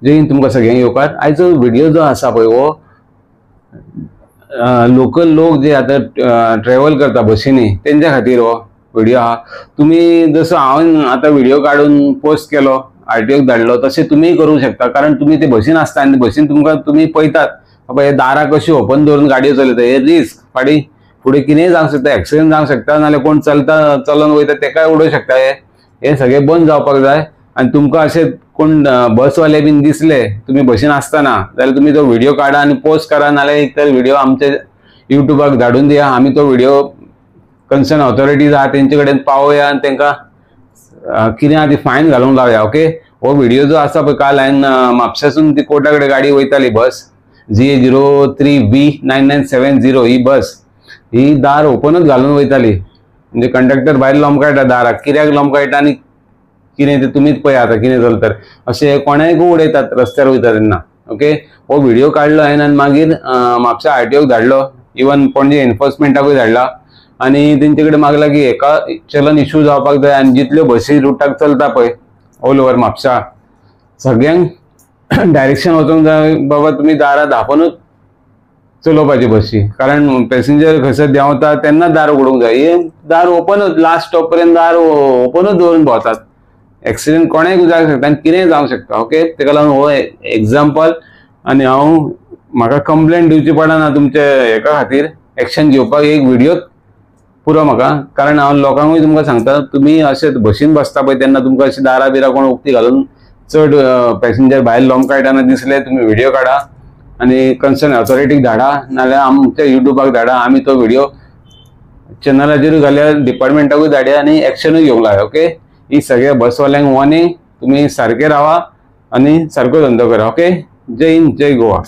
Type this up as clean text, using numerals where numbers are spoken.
जय हिंद तुमकां सगळ्यांक येवकार। आयचो व्हिडिओ जो आसा पळय वो लोकल लोक जे आता ट्रॅव्हल करता बसींनी तेंच्या खातीर हो व्हिडिओ हा। तुम्ही जसं हांवें आता व्हिडिओ काढून पोस्ट केलो आरटीओक धाडलो तसे तुम्ही करू शकता, कारण तुम्ही ते बसीन आसता आनी बसीन तुमकां तुम्ही पळयतात बाबा हे दारां कशी ओपन दवरून गाडयो चलयता, हे रिस्क फाटी फुडें कितेंय जावंक शकता, एक्सिडेंट जावंक शकता, नाल्यार कोण चलून वयता तेकाय उडोवंक शकता। हे सगळें बंद जावपाक जाय। आणि तुमकां अशें कोण बसवाले बीन दिसले तुम्ही बसीन आसतना जाल्यार तुम्ही तो व्हिडिओ काढा आणि पोस्ट करा, नाल्यार एक तर व्हिडिओ आमच्या युट्यूबाक धाडून दिया। आम्ही तो व्हिडिओ कन्सर्न ऑथॉरिटीज आहा तेंचे कडेन पावोया आणि तांकां कितें आहा ती फायन घालूंक लावया। ओके, हो व्हिडिओ जो आसा पळय काल हांवें म्हापशासून ती कोर्टा कडेन गाडी वयताली बस GA03B9970 ही बस ही दार ओपनच घालून वयताली, म्हणजे कंडक्टर भायर लोंबकळटा दाराक, कित्याक लोंबकळटा आनी कितें ते तुमीच पळया आतां कितें जालें तर अशें कोणायकूय उडयतात रस्त्यार वयता तेन्ना। ओके, हो व्हिडिओ काडलो हांवें आनी मागीर म्हापशा आरटीओक धाडलो, इवन पणजे एनफोर्समेंटाकूय धाडला आणि तेंचे कडेन मागला की एका चलन इश्यू जावपाक जाय आनी जितल्यो बसी रुटाक चलता पळय ऑल ओव्हर म्हापशा सगळ्यांक डायरेक्शन वचोंक जाय बाबा तुम्ही दारां धांपूनच चलोवपाची बसी, कारण पॅसेंजर खंयसर देंवता तेन्ना दार उगडूंक जाय। हे दार ओपनच लास्ट स्टॉप पर्यंत दार ओपनच दवरून भोंवतात, एक्सिडेंट कोणाकूय जावंक शकता आनी कितेंय जावंक शकता। ओके, तेका लागून हो एग्जाम्पल आनी हांव म्हाका कंप्लेंट दिवची पडना तुमच्या हेका खातीर एक्शन घेवपाक एक व्हिडिओ पुरो म्हाका, कारण हांव लोकांकूय तुमकां सांगता तुम्ही अशें बसीन बसता पळय तेन्ना तुमकां अशी दारा बिरा कोण उक्ती घालून चड पॅसेंजर भायर लोंबकळटाना दिसले तुम्ही व्हिडिओ काढा आणि कन्सर्न ऑथॉरिटीक धाडा, नाल्यार आमच्या युट्यूबाक धाडा। आमी तो व्हिडिओ चॅनलाचेरूय घालया, डिपार्टमेंटाकूय धाडया आणि एक्शनूय घेवंक लावया। ओके, ही सगळ्या बसवाल्यांक वॉर्निंग, तुम्ही सारखे राहा आणि सारको धंदो करा। ओके, जय हिंद जय गोवा।